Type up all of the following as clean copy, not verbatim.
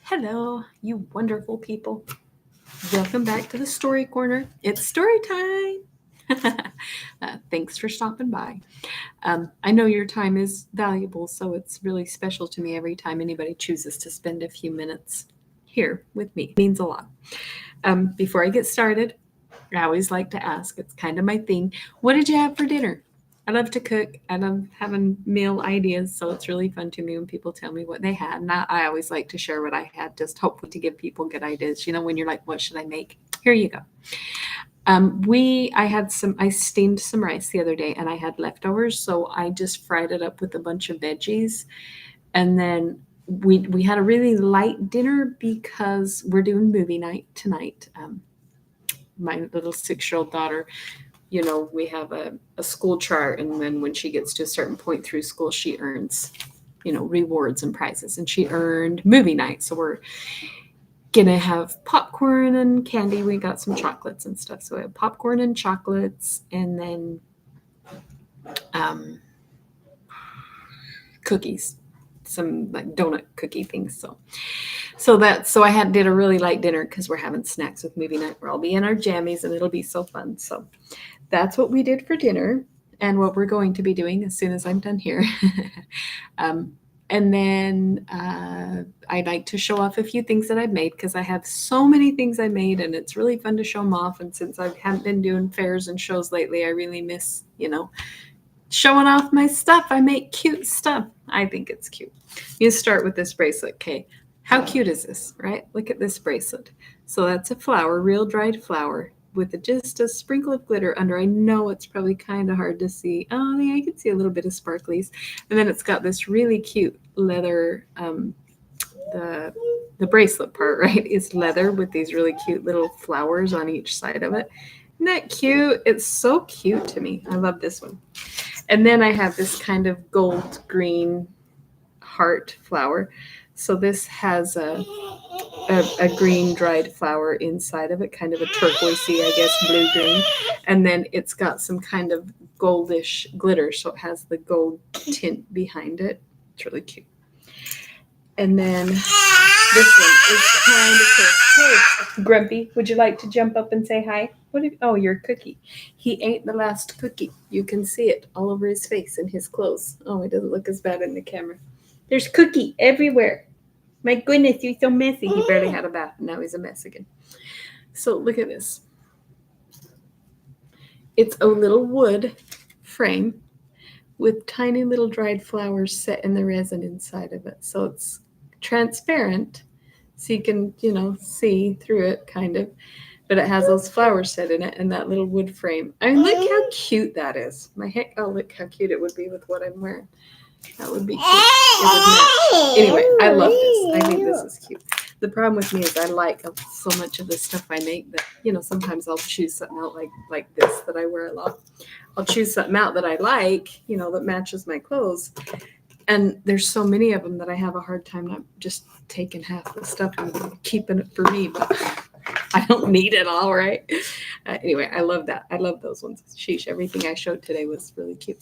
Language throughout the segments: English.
Hello, you wonderful people. Welcome back to the Story Corner. It's story time. Thanks for stopping by. I know your time is valuable, so it's really special to me every time anybody chooses to spend a few minutes here with me. It means a lot. Before I get started, I always like to ask, it's kind of my thing, what did you have for dinner? I love to cook. I love having meal ideas, so it's really fun to me when people tell me what they had. And I always like to share what I had, just hopefully to give people good ideas. When you're like, what should I make? Here you go. I steamed some rice the other day and I had leftovers, so I just fried it up with a bunch of veggies. And then we had a really light dinner because we're doing movie night tonight. My little 6-year-old daughter, we have a school chart, and then when she gets to a certain point through school, she earns, rewards and prizes, and she earned movie night. So we're gonna have popcorn and candy. We got some chocolates and stuff. So we have popcorn and chocolates, and then um, cookies, some like donut cookie things. So I did a really light dinner because we're having snacks with movie night. We'll all be in our jammies, and it'll be so fun. So that's what we did for dinner and what we're going to be doing as soon as I'm done here. um, and then I like to show off a few things that I've made because I have so many things I made, and it's really fun to show them off. And since I haven't been doing fairs and shows lately, I really miss, showing off my stuff. I make cute stuff. I think it's cute. You start with this bracelet, okay? How cute is this, right? Look at this bracelet. So that's a flower, real dried flower, with just a sprinkle of glitter under. I know it's probably kind of hard to see. Oh, yeah, I can see a little bit of sparklies. And then it's got this really cute leather, the the bracelet part, right, is leather with these really cute little flowers on each side of it. Isn't that cute? It's so cute to me. I love this one. And then I have this kind of gold green heart flower. So this has a green dried flower inside of it, kind of a turquoisey, I guess, blue green. And then it's got some kind of goldish glitter, so it has the gold tint behind it. It's really cute. And then this one is kind of cool. Hey, Grumpy, would you like to jump up and say hi? Oh, your cookie. He ate the last cookie. You can see it all over his face and his clothes. Oh, it doesn't look as bad in the camera. There's cookie everywhere. My goodness, you're so messy. He barely had a bath, and now he's a mess again. So look at this. It's a little wood frame with tiny little dried flowers set in the resin inside of it. So it's transparent, so you can, see through it kind of. But it has those flowers set in it and that little wood frame. I mean, look how cute that is. Oh, look how cute it would be with what I'm wearing. That would be cute. It would match. Anyway, I love this. I think this is cute. The problem with me is I like so much of the stuff I make that, sometimes I'll choose something out like this that I wear a lot. I'll choose something out that I like, that matches my clothes. And there's so many of them that I have a hard time not just taking half the stuff and keeping it for me. But I don't need it all, right? Anyway, I love that. I love those ones. Sheesh, everything I showed today was really cute.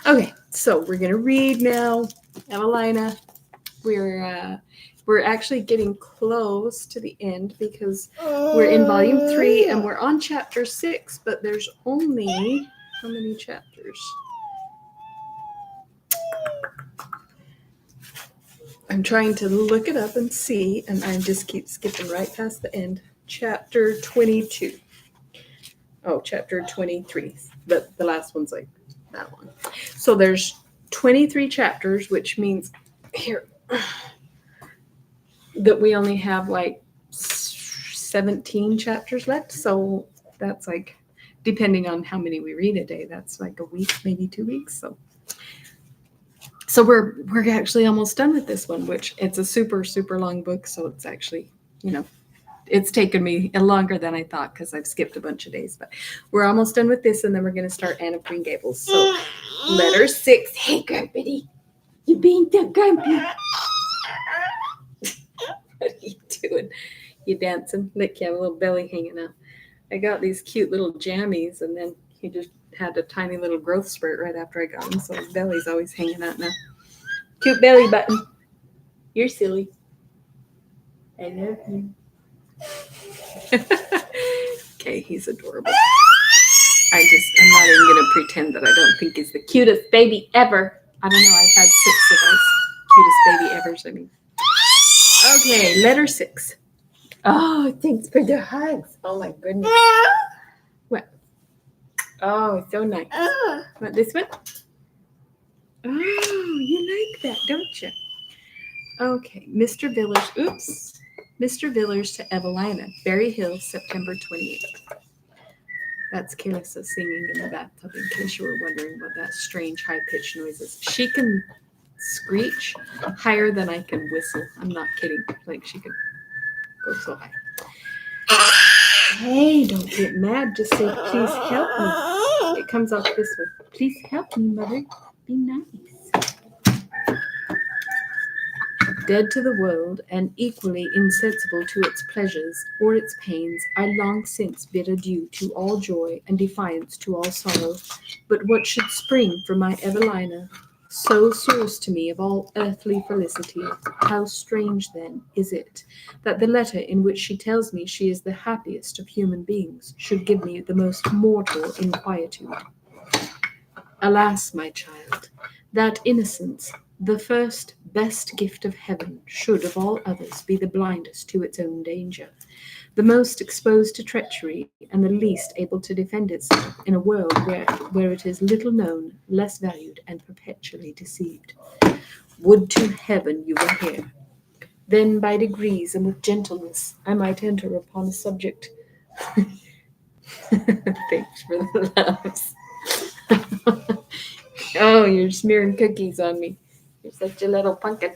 Okay, so we're gonna read now. Evelina, we're actually getting close to the end because we're in volume 3 and we're on chapter 6, but there's only how many chapters? I'm trying to look it up and see, and I just keep skipping right past the end. Chapter 22. Oh, chapter 23. The last one's like that one. So there's 23 chapters, which means here that we only have like 17 chapters left. So that's like, depending on how many we read a day, that's like a week, maybe 2 weeks. So we're actually almost done with this one, which it's a super, super long book. So it's actually, it's taken me longer than I thought because I've skipped a bunch of days. But we're almost done with this, and then we're going to start Anne of Green Gables. So letter 6. Hey, Grumpy, you being so grumpy? What are you doing? You dancing? Look, you have a little belly hanging out. I got these cute little jammies, and then he just had a tiny little growth spurt right after I got him, so his belly's always hanging out now. Cute belly button. You're silly. I love you. Okay, he's adorable. I'm not even gonna pretend that I don't think he's the cutest baby ever. I don't know, I've had 6 of those cutest baby evers, I mean. Okay, letter 6. Oh, thanks for the hugs. Oh my goodness. What? Oh, so nice. What, this one? Oh, you like that, don't you? Okay, Mr. Villers. Oops. Mr. Villers to Evelina, Berry Hill, September 28th. That's Carissa singing in the bathtub, in case you were wondering what that strange high-pitched noise is. She can screech higher than I can whistle. I'm not kidding. Like, she can go so high. Hey, don't get mad. Just say, please help me. It comes out this way. Please help me, mother. Be nice. Dead to the world, and equally insensible to its pleasures or its pains, I long since bid adieu to all joy, and defiance to all sorrow. But what should spring from my Evelina, so source to me of all earthly felicity? How strange, then, is it, that the letter in which she tells me she is the happiest of human beings should give me the most mortal inquietude. Alas, my child, that innocence, the first best gift of heaven, should of all others be the blindest to its own danger, the most exposed to treachery, and the least able to defend itself in a world where it is little known, less valued, and perpetually deceived. Would to heaven you were here! Then by degrees and with gentleness I might enter upon a subject. Thanks for the laughs. Oh, you're smearing cookies on me. You're such a little pumpkin.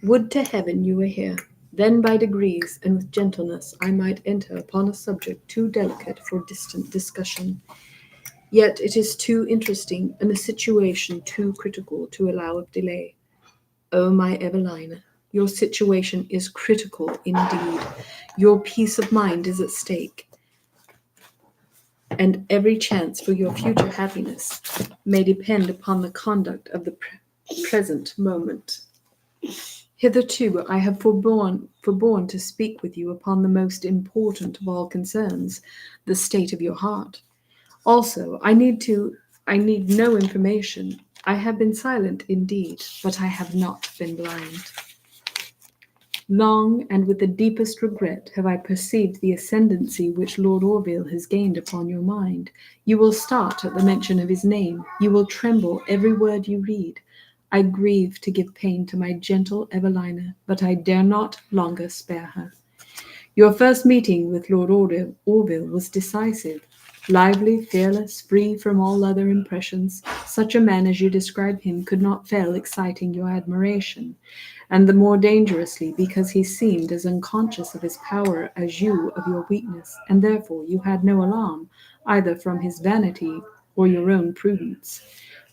Would to heaven you were here. Then by degrees and with gentleness I might enter upon a subject too delicate for distant discussion. Yet it is too interesting, and the situation too critical to allow of delay. Oh, my Evelina, your situation is critical indeed. Your peace of mind is at stake, and every chance for your future happiness may depend upon the conduct of the present moment. Hitherto I have forborne to speak with you upon the most important of all concerns, the state of your heart. Also, I need no information. I have been silent indeed, but I have not been blind. Long and with the deepest regret have I perceived the ascendancy which Lord Orville has gained upon your mind. You will start at the mention of his name. You will tremble every word you read. I grieve to give pain to my gentle Evelina, but I dare not longer spare her. Your first meeting with Lord Orville was decisive. Lively, fearless, free from all other impressions, such a man as you describe him could not fail exciting your admiration, and the more dangerously because he seemed as unconscious of his power as you of your weakness, and therefore you had no alarm, either from his vanity or your own prudence.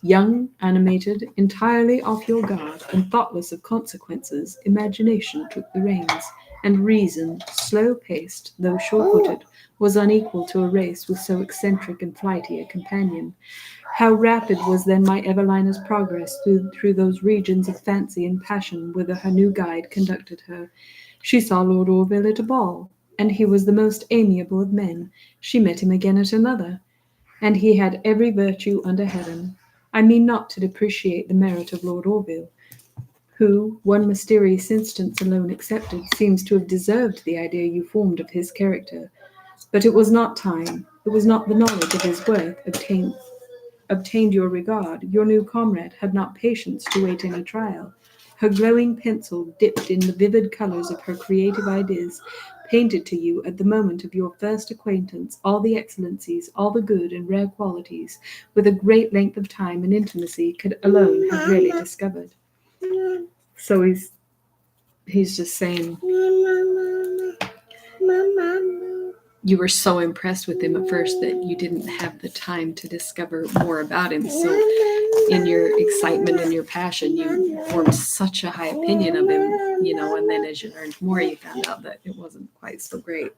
Young, animated, entirely off your guard, and thoughtless of consequences, imagination took the reins, and reason, slow-paced, though sure-footed, was unequal to a race with so eccentric and flighty a companion. How rapid was then my Evelina's progress through those regions of fancy and passion whither her new guide conducted her. She saw Lord Orville at a ball, and he was the most amiable of men. She met him again at another, and he had every virtue under heaven. I mean not to depreciate the merit of Lord Orville, who, one mysterious instance alone excepted, seems to have deserved the idea you formed of his character. But it was not time, it was not the knowledge of his worth obtained your regard. Your new comrade had not patience to wait any trial. Her glowing pencil, dipped in the vivid colors of her creative ideas, painted to you at the moment of your first acquaintance all the excellencies, all the good and rare qualities, with a great length of time and intimacy could alone have really discovered. So he's just saying, you were so impressed with him at first that you didn't have the time to discover more about him. So in your excitement and your passion, you formed such a high opinion of him, and then as you learned more, you found out that it wasn't quite so great.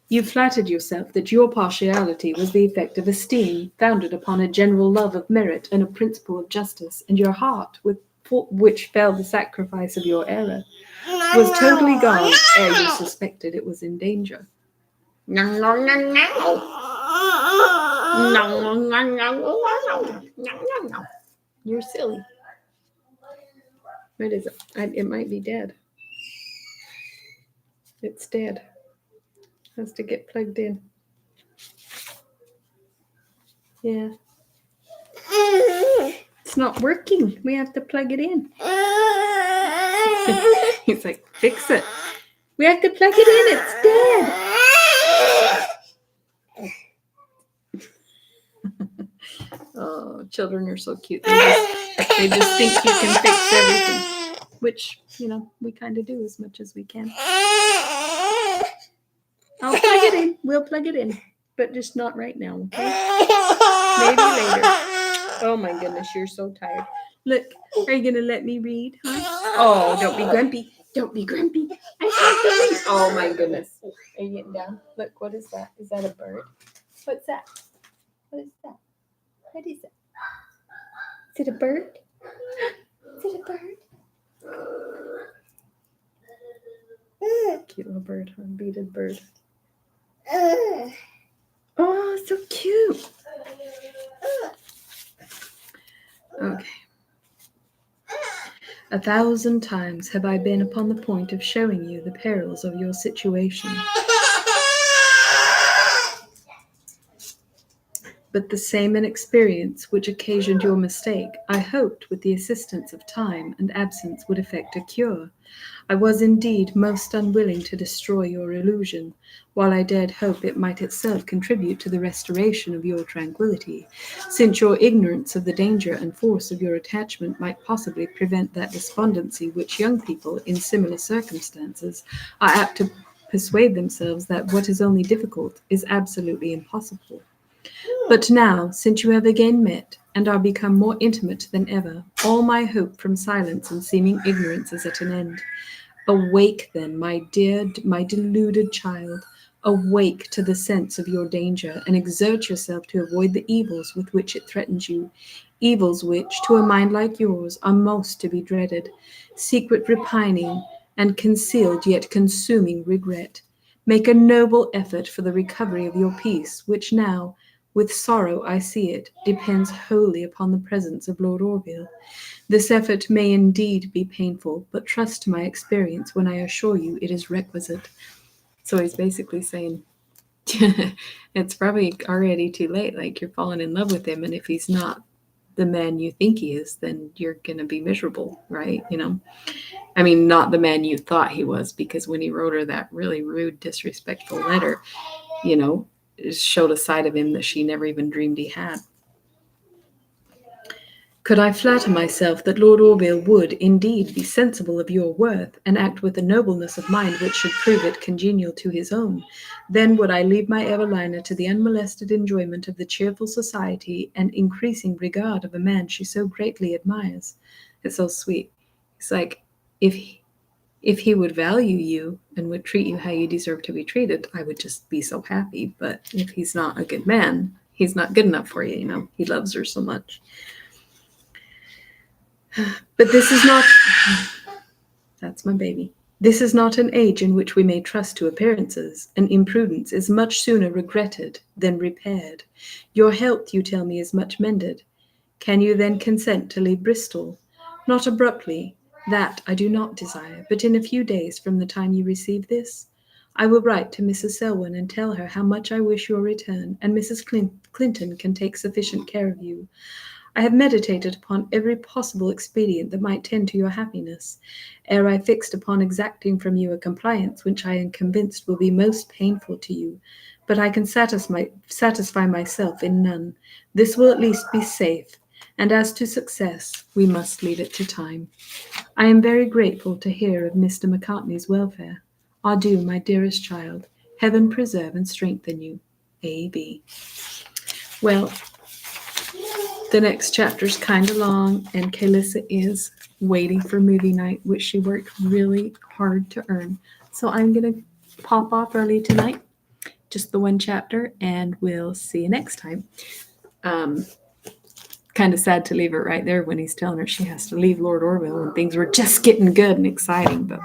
You flattered yourself that your partiality was the effect of esteem, founded upon a general love of merit and a principle of justice, and your heart, with which fell the sacrifice of your error, was totally gone ere you suspected it was in danger. No, no, no, no. No, no, no, no, no, no. You're silly. What is it? It might be dead. It's dead. Has to get plugged in. Yeah. It's not working. We have to plug it in. He's like, fix it. We have to plug it in. It's dead. Oh, children are so cute. They just think you can fix everything. Which, we kind of do as much as we can. I'll plug it in. We'll plug it in. But just not right now, okay? Maybe later. Oh my goodness, you're so tired. Look, are you going to let me read? Huh? Oh, don't be grumpy. Don't be grumpy. I have to read. Oh my goodness. Are you getting down? Look, what is that? Is that a bird? What's that? What is that? What is it? Is it a bird? Is it a bird? Cute little bird, huh? Beaded bird. Oh, so cute. Okay. 1,000 times have I been upon the point of showing you the perils of your situation. But the same inexperience which occasioned your mistake, I hoped with the assistance of time and absence would effect a cure. I was indeed most unwilling to destroy your illusion, while I dared hope it might itself contribute to the restoration of your tranquillity, since your ignorance of the danger and force of your attachment might possibly prevent that despondency which young people, in similar circumstances, are apt to persuade themselves that what is only difficult is absolutely impossible. But now, since you have again met, and are become more intimate than ever, all my hope from silence and seeming ignorance is at an end. Awake, then, my dear, my deluded child, awake to the sense of your danger, and exert yourself to avoid the evils with which it threatens you, evils which, to a mind like yours, are most to be dreaded, secret repining, and concealed yet consuming regret. Make a noble effort for the recovery of your peace, which now, with sorrow I see it, depends wholly upon the presence of Lord Orville. This effort may indeed be painful, but trust to my experience when I assure you it is requisite. So he's basically saying, it's probably already too late, like you're falling in love with him, and if he's not the man you think he is, then you're going to be miserable, right? I mean, not the man you thought he was, because when he wrote her that really rude, disrespectful letter, it showed a side of him that she never even dreamed he had. Could I flatter myself that Lord Orville would, indeed, be sensible of your worth, and act with a nobleness of mind which should prove it congenial to his own, then would I leave my Evelina to the unmolested enjoyment of the cheerful society and increasing regard of a man she so greatly admires. It's so sweet. It's like, if he would value you and would treat you how you deserve to be treated, I would just be so happy. But if he's not a good man, he's not good enough for you, He loves her so much. But this is not... That's my baby. This is not an age in which we may trust to appearances, and imprudence is much sooner regretted than repaired. Your health, you tell me, is much mended. Can you then consent to leave Bristol? Not abruptly. That I do not desire, but in a few days from the time you receive this. I will write to Mrs. Selwyn and tell her how much I wish your return, and Mrs. Clinton can take sufficient care of you. I have meditated upon every possible expedient that might tend to your happiness, ere I fixed upon exacting from you a compliance which I am convinced will be most painful to you, but I can satisfy myself in none. This will at least be safe, and as to success, we must leave it to time. I am very grateful to hear of Mr. Macartney's welfare. Adieu, my dearest child. Heaven preserve and strengthen you. A.B. Well, the next chapter's kind of long, and Kalissa is waiting for movie night, which she worked really hard to earn. So I'm going to pop off early tonight, just the one chapter, and we'll see you next time. kind of sad to leave it right there when he's telling her she has to leave Lord Orville and things were just getting good and exciting. But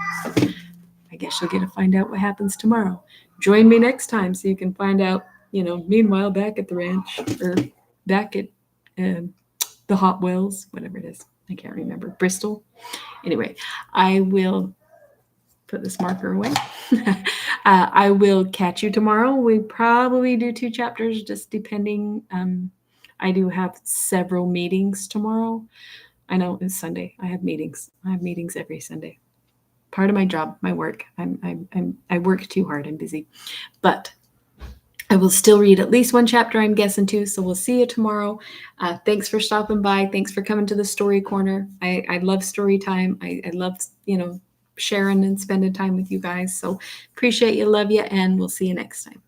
I guess you'll get to find out what happens tomorrow. Join me next time so you can find out, meanwhile, back at the ranch or back at the Hot Wells, whatever it is. I can't remember. Bristol. Anyway, I will put this marker away. I will catch you tomorrow. We probably do 2 chapters, just depending. I do have several meetings tomorrow. I know it's Sunday. I have meetings. I have meetings every Sunday. Part of my job, my work. I work too hard. I'm busy, but I will still read at least 1 chapter, I'm guessing, too. So we'll see you tomorrow. Thanks for stopping by. Thanks for coming to the Story Corner. I love story time. I love, sharing and spending time with you guys. So appreciate you, love you, and we'll see you next time.